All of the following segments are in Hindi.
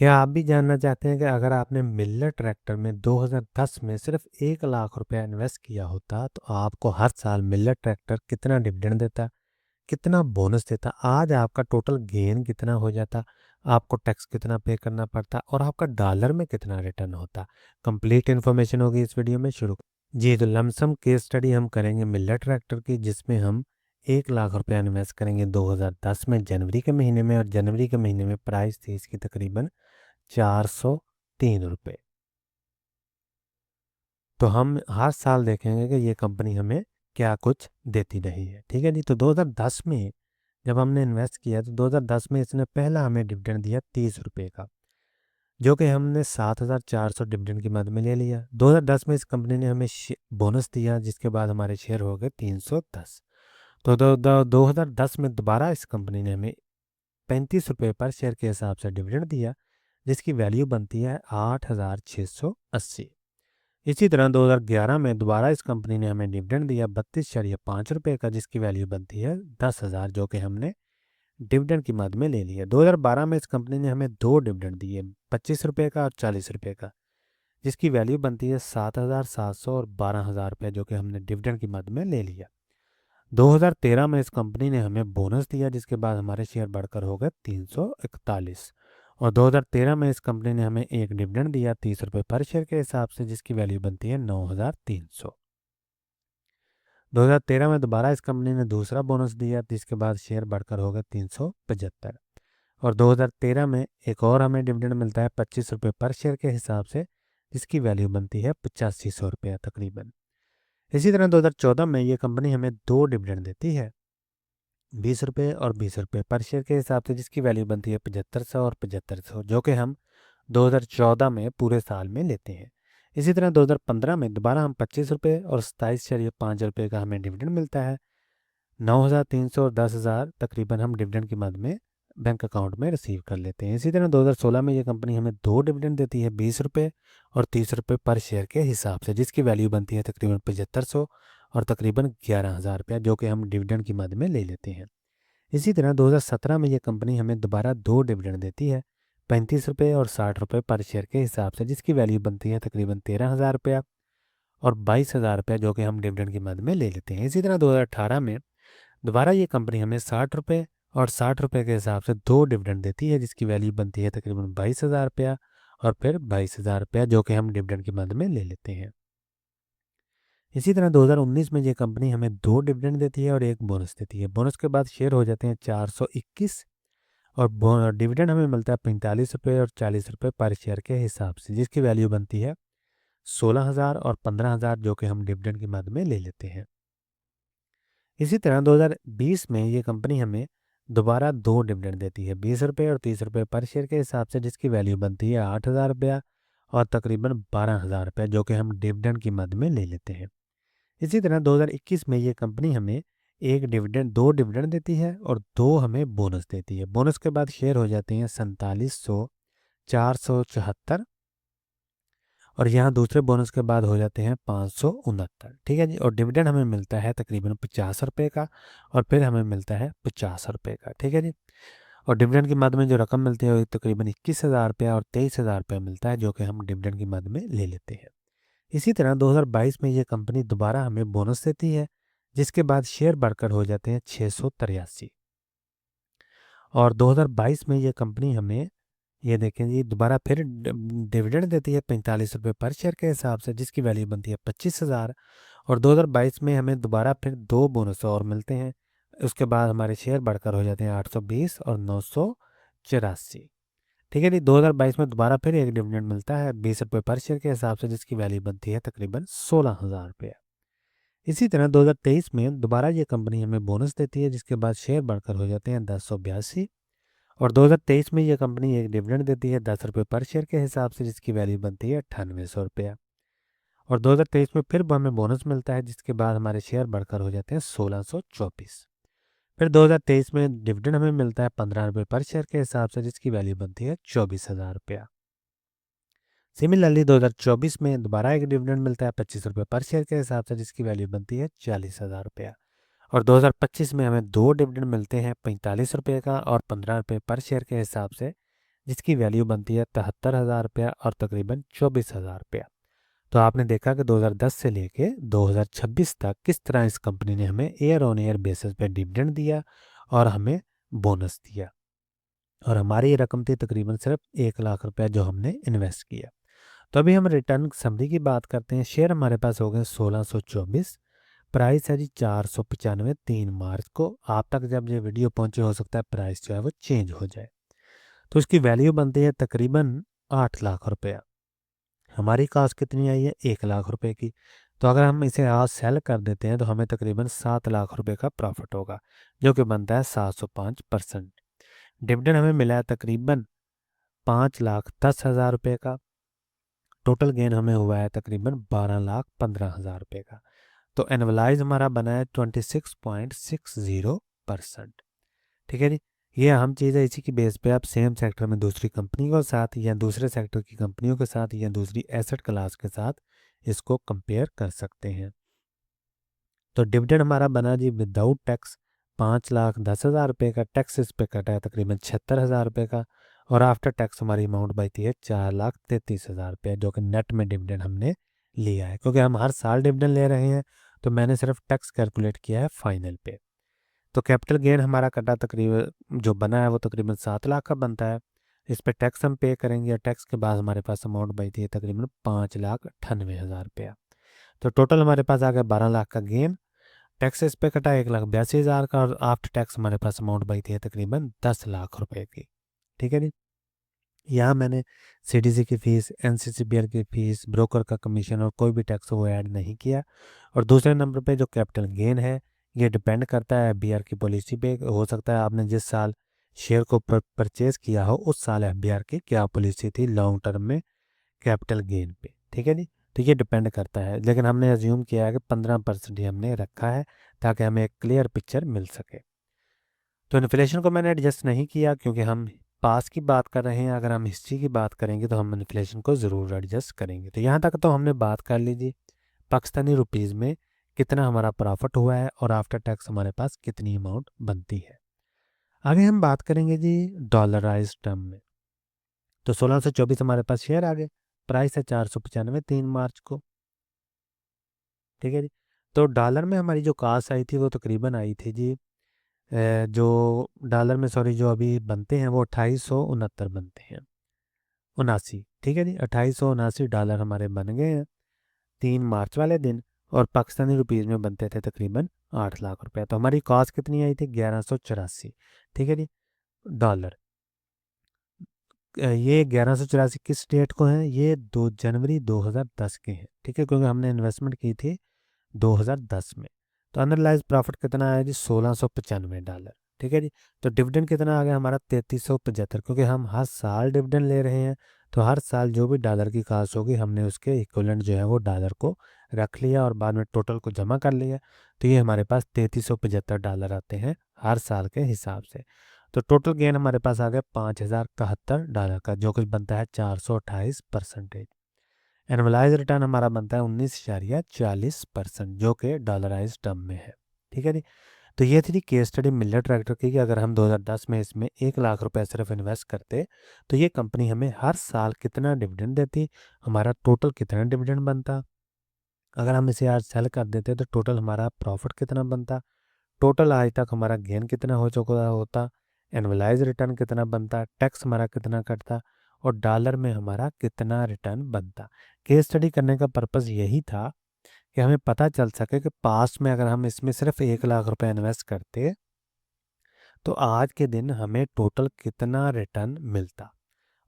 क्या आप भी जानना चाहते हैं कि अगर आपने मिलर ट्रैक्टर में 2010 में सिर्फ 1 लाख रुपया इन्वेस्ट किया होता तो आपको हर साल मिलर ट्रैक्टर कितना डिविडेंड देता, कितना बोनस देता, आज आपका टोटल गेन कितना हो जाता, आपको टैक्स कितना पे करना पड़ता और आपका डॉलर में कितना रिटर्न होता। कंप्लीट इन्फॉर्मेशन होगी इस वीडियो में। शुरू जी, तो लमसम केस स्टडी हम करेंगे मिलर ट्रैक्टर की, जिसमें हम 1 लाख रुपया इन्वेस्ट करेंगे 2010 में जनवरी के महीने में, और जनवरी के महीने में प्राइस थी इसकी तकरीबन 403 रुपये। तो हम हर साल देखेंगे कि ये कंपनी हमें क्या कुछ देती रही है। ठीक है जी। तो 2010 में जब हमने इन्वेस्ट किया तो 2010 में इसने पहला हमें डिविडेंड दिया 30 रुपये का, जो कि हमने 7,400 डिविडेंड की मद में ले लिया। 2010 में इस कंपनी ने हमें बोनस दिया, जिसके बाद हमारे शेयर हो गए 310। तो 2010 में दोबारा इस कंपनी ने हमें 35 रुपये पर शेयर के हिसाब से डिविडेंड दिया, जिसकी वैल्यू बनती है 8,680। इसी तरह 2011 में दोबारा इस कंपनी ने हमें डिविडेंड दिया 32.5 रुपये का, जिसकी वैल्यू बनती है 10,000, जो कि हमने डिविडेंड की मद में ले लिया। 2012 में इस कंपनी ने हमें दो डिविडेंड दिए, 25 रुपये का और 40 रुपये का, जिसकी वैल्यू बनती है 7,700 और 12,000 रुपये, जो कि हमने डिविडेंड की मद में ले लिया। 2013 में इस कंपनी ने हमें बोनस दिया, जिसके बाद हमारे शेयर बढ़कर हो गए 341। और 2013 में इस कंपनी ने हमें एक डिविडेंड दिया 30 रुपये पर शेयर के हिसाब से, जिसकी वैल्यू बनती है 9,300। 2013 में दोबारा इस कंपनी ने दूसरा बोनस दिया, जिसके बाद शेयर बढ़कर हो गए 375। और 2013 में एक और हमें डिविडेंड मिलता है 25 रुपये पर शेयर के हिसाब से, जिसकी वैल्यू बनती है 8500 रुपया तकरीबन। इसी तरह 2014 में ये कंपनी हमें दो डिविडेंड देती है, 20 रुपये और 20 रुपये पर शेयर के हिसाब से, जिसकी वैल्यू बनती है 7500 और 7500, जो कि हम 2014 में पूरे साल में लेते हैं। इसी तरह 2015 में दोबारा हम 25 रुपये और 27.5 रुपये का हमें डिविडेंड मिलता है। 9,300 और 10,000 तकरीबन हम डिविडेंड की मद में बैंक अकाउंट में रिसीव कर लेते हैं। इसी तरह 2016 में ये कंपनी हमें दो डिविडेंड देती है, 20 रुपये और 30 रुपये पर शेयर के हिसाब से, जिसकी वैल्यू बनती है तकरीबन 7500 और तकरीबन 11,000 रुपया, जो कि हम डिविडेंड की मद में ले लेते हैं। इसी तरह 2017 में ये कंपनी हमें दोबारा दो डिविडेंड देती है, 35 रुपये और 60 रुपये पर शेयर के हिसाब से, जिसकी वैल्यू बनती है तकरीबन 13,000 रुपया और 22,000 रुपया, जो कि हम डिविडेंड की मद में ले लेते हैं। इसी तरह 2018 में दोबारा ये कंपनी हमें 60 रुपये और 60 रुपये के हिसाब से दो डिविडेंड देती है, जिसकी वैल्यू बनती है तकरीबन 22,000 रुपया और फिर 22,000 रुपया, जो कि हम डिविडेंड की मद में ले लेते हैं। इसी तरह 2019 में ये कंपनी हमें दो डिविडेंड देती है और एक बोनस देती है। बोनस के बाद शेयर हो जाते हैं 421 और डिविडेंड हमें मिलता है 45 रुपये और 40 रुपये पर शेयर के हिसाब से, जिसकी वैल्यू बनती है 16,000 और 15,000, जो कि हम डिविडेंड की मद में ले लेते हैं। इसी तरह 2020 में ये कंपनी हमें दोबारा दो डिविडेंड देती है, 20 रुपये और 30 रुपये पर शेयर के हिसाब से, जिसकी वैल्यू बनती है 8,000 रुपया और तकरीबन 12,000 रुपया, जो कि हम डिविडेंड की मद में ले लेते हैं। इसी तरह 2021 में ये कंपनी हमें दो डिविडेंड देती है और दो हमें बोनस देती है। बोनस के बाद शेयर हो जाते हैं 4700, 474 और यहाँ दूसरे बोनस के बाद हो जाते हैं 569। ठीक है जी। और डिविडेंड हमें मिलता है तकरीबन 50 रुपये का और फिर हमें मिलता है 50 रुपये का। ठीक है जी। और डिविडेंड की मद में जो रकम मिलती है वो तकरीबन 21,000 रुपया और 23,000 रुपया मिलता है, जो कि हम डिविडेंड की मद में ले लेते हैं। इसी तरह 2022 में ये कंपनी दोबारा हमें बोनस देती है, जिसके बाद शेयर बढ़कर हो जाते हैं 683। और 2022 में ये कंपनी हमें ये देखें जी दोबारा फिर डिविडेंड देती है 45 रुपये पर शेयर के हिसाब से, जिसकी वैल्यू बनती है 25,000। और 2022 में हमें दोबारा फिर दो बोनस और मिलते हैं, उसके बाद हमारे शेयर बढ़कर हो जाते हैं 820 और 984। ठीक है जी। 2022 में दोबारा फिर एक डिविडेंड मिलता है 20 रुपये पर शेयर के हिसाब से, जिसकी वैल्यू बनती है तकरीबन 16,000 रुपया। इसी तरह 2023 में दोबारा ये कंपनी हमें बोनस देती है, जिसके बाद शेयर बढ़कर हो जाते हैं 1082। और 2023 में ये कंपनी एक डिविडेंड देती है 10 रुपये पर शेयर के हिसाब से, जिसकी वैल्यू बनती है 9800 रुपया। और 2023 में फिर हमें बोनस मिलता है, जिसके बाद हमारे शेयर बढ़कर हो जाते हैं 1624। फिर 2023 में डिविडेंड हमें मिलता है 15 रुपये पर शेयर के हिसाब से, जिसकी वैल्यू बनती है 24,000 रुपया। सिमिलरली 2024 में दोबारा एक डिविडेंड मिलता है 25 रुपये पर शेयर के हिसाब से, जिसकी वैल्यू बनती है 40,000 रुपया। और 2025 में हमें दो डिविडेंड मिलते हैं 45 रुपये का और 15 रुपये पर शेयर के हिसाब से, जिसकी वैल्यू बनती है 73,000 रुपया और तकरीबन 24,000 रुपया। तो आपने देखा कि 2010 से लेके 2026 तक किस तरह इस कंपनी ने हमें ईयर ऑन ईयर बेसिस पे डिविडेंड दिया और हमें बोनस दिया, और हमारी ये रकम थी तकरीबन सिर्फ 1 लाख रुपया जो हमने इन्वेस्ट किया। तो अभी हम रिटर्न समरी की बात करते हैं। शेयर हमारे पास हो गए 1624, प्राइस है जी 495 3 मार्च को। आप तक जब ये वीडियो पहुंचे हो सकता है प्राइस जो है वो चेंज हो जाए। तो इसकी वैल्यू बनती है तकरीबन 8 लाख रुपया। हमारी कास्ट कितनी आई है 1 लाख रुपए की। तो अगर हम इसे आज सेल कर देते हैं तो हमें तकरीबन 7 लाख रुपए का प्रॉफिट होगा, जो कि बनता है 705%। डिविडेंड हमें मिला है तकरीबन 5,10,000 रुपये का। टोटल गेन हमें हुआ है तकरीबन 12,15,000 रुपये का। तो एनुअलाइज हमारा बना है 26.60%। ठीक है जी। ये अहम चीज़ है, इसी की बेस पे आप सेम सेक्टर में दूसरी कंपनी के साथ या दूसरे सेक्टर की कंपनियों के साथ या दूसरी एसेट क्लास के साथ इसको कंपेयर कर सकते हैं। तो डिविडेंड हमारा बना जी विदाउट टैक्स 5,10,000 रुपये का। टैक्स इस पे कटा है तकरीबन 76,000 रुपये का, और आफ्टर टैक्स हमारी अमाउंट बचती है 4,33,000 रुपये, जो कि नेट में डिविडेंड हमने लिया है। क्योंकि हम हर साल डिविडेंड ले रहे हैं तो मैंने सिर्फ टैक्स कैलकुलेट किया है फाइनल पे। तो कैपिटल गेन हमारा कटा तकरीबन जो बना है वो तकरीबन 7 लाख का बनता है। इस पे टैक्स हम पे करेंगे, और टैक्स के बाद हमारे पास अमाउंट बचती है तकरीबन 5,98,000 रुपया। तो टोटल हमारे पास आ गया 12 लाख का गेन। टैक्स इस पे कटा 1,82,000 का, और आफ्टर टैक्स हमारे पास अमाउंट बचती है तकरीबन 10 लाख रुपए की। ठीक है जी। यहाँ मैंने सीडीसी की फ़ीस, एनसीसीबीआर की फ़ीस, ब्रोकर का कमीशन और कोई भी टैक्स वो ऐड नहीं किया। और दूसरे नंबर पे जो कैपिटल गेन है ये डिपेंड करता है एफबीआर की पॉलिसी पे। हो सकता है आपने जिस साल शेयर को परचेज किया हो उस साल एफबीआर की क्या पॉलिसी थी लॉन्ग टर्म में कैपिटल गेन पे। ठीक है जी। तो ये डिपेंड करता है, लेकिन हमने अज्यूम किया है कि 15% ही हमने रखा है ताकि हमें एक क्लियर पिक्चर मिल सके। तो इन्फ्लेशन को मैंने एडजस्ट नहीं किया क्योंकि हम पास की बात कर रहे हैं। अगर हम हिस्ट्री की बात करेंगे तो हम इन्फ्लेशन को ज़रूर एडजस्ट करेंगे। तो यहाँ तक तो हमने बात कर लीजिए पाकिस्तानी रुपीज़ में कितना हमारा प्रॉफिट हुआ है और आफ्टर टैक्स हमारे पास कितनी अमाउंट बनती है। आगे हम बात करेंगे जी डॉलराइज टर्म में। तो 1624 हमारे पास शेयर आ गए, प्राइस है 495 3 मार्च को। ठीक है जी। तो डॉलर में हमारी जो कास्ट आई थी वो तकरीबन आई थी जी जो डॉलर में सॉरी जो अभी बनते हैं वो 2869 बनते हैं, 79। ठीक है जी। 2879 डॉलर हमारे बन गए हैं 3 मार्च वाले दिन, और पाकिस्तानी रुपीज़ में बनते थे तकरीबन 8 लाख रुपए। तो हमारी कॉस्ट कितनी आई थी 1184। ठीक है जी। डॉलर ये 1184 किस डेट को है, ये 2 जनवरी 2010 के हैं। ठीक है, क्योंकि हमने इन्वेस्टमेंट की थी 2010 में। तो अनरियलाइज प्रॉफिट कितना आया जी 1695 डॉलर। ठीक है जी। तो डिविडेंड कितना आ गया हमारा 3375, क्योंकि हम हर साल डिविडेंड ले रहे हैं तो हर साल जो भी डॉलर की कास्ट होगी हमने उसके इक्वलेंट जो है वो डॉलर को रख लिया और बाद में टोटल को जमा कर लिया। तो ये हमारे पास 3375 डॉलर आते हैं हर साल के हिसाब से। तो टोटल गेन हमारे पास आ गया 5,071 डॉलर का, जो कुछ बनता है 428%। एनुअलाइज रिटर्न हमारा बनता है 19.40%, जो कि डॉलराइज टर्म में है। ठीक है जी। तो ये थी केस स्टडी मिलर ट्रैक्टर की कि अगर हम 2010 में इसमें 1 लाख रुपए सिर्फ इन्वेस्ट करते तो ये कंपनी हमें हर साल कितना डिविडेंड देती, हमारा टोटल कितना डिविडेंड बनता। अगर हम इसे आज सेल कर देते तो टोटल हमारा प्रॉफिट कितना बनता, टोटल आज तक हमारा गेन कितना हो चुका होता, एनुअलाइज रिटर्न कितना बनता, टैक्स हमारा कितना कटता, और डॉलर में हमारा कितना रिटर्न बनता। केस स्टडी करने का पर्पज़ यही था कि हमें पता चल सके कि पास्ट में अगर हम इसमें सिर्फ 1 लाख रुपए इन्वेस्ट करते तो आज के दिन हमें टोटल कितना रिटर्न मिलता।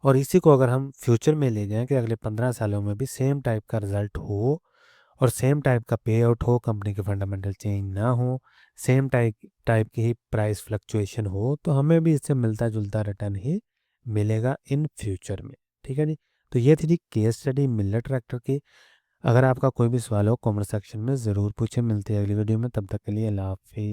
और इसी को अगर हम फ्यूचर में ले जाएं कि अगले 15 सालों में भी सेम टाइप का रिजल्ट हो और सेम टाइप का पे आउट हो, कंपनी के फंडामेंटल चेंज ना हो, सेम टाइप की ही प्राइस फ्लक्चुएशन हो, तो हमें भी इससे मिलता जुलता रिटर्न ही मिलेगा इन फ्यूचर में। ठीक है जी। तो ये थी जी केस स्टडी मिलर ट्रैक्टर की। अगर आपका कोई भी सवाल हो कमेंट सेक्शन में ज़रूर पूछें। मिलते हैं अगली वीडियो में, तब तक के लिए अल्लाह हाफिज़।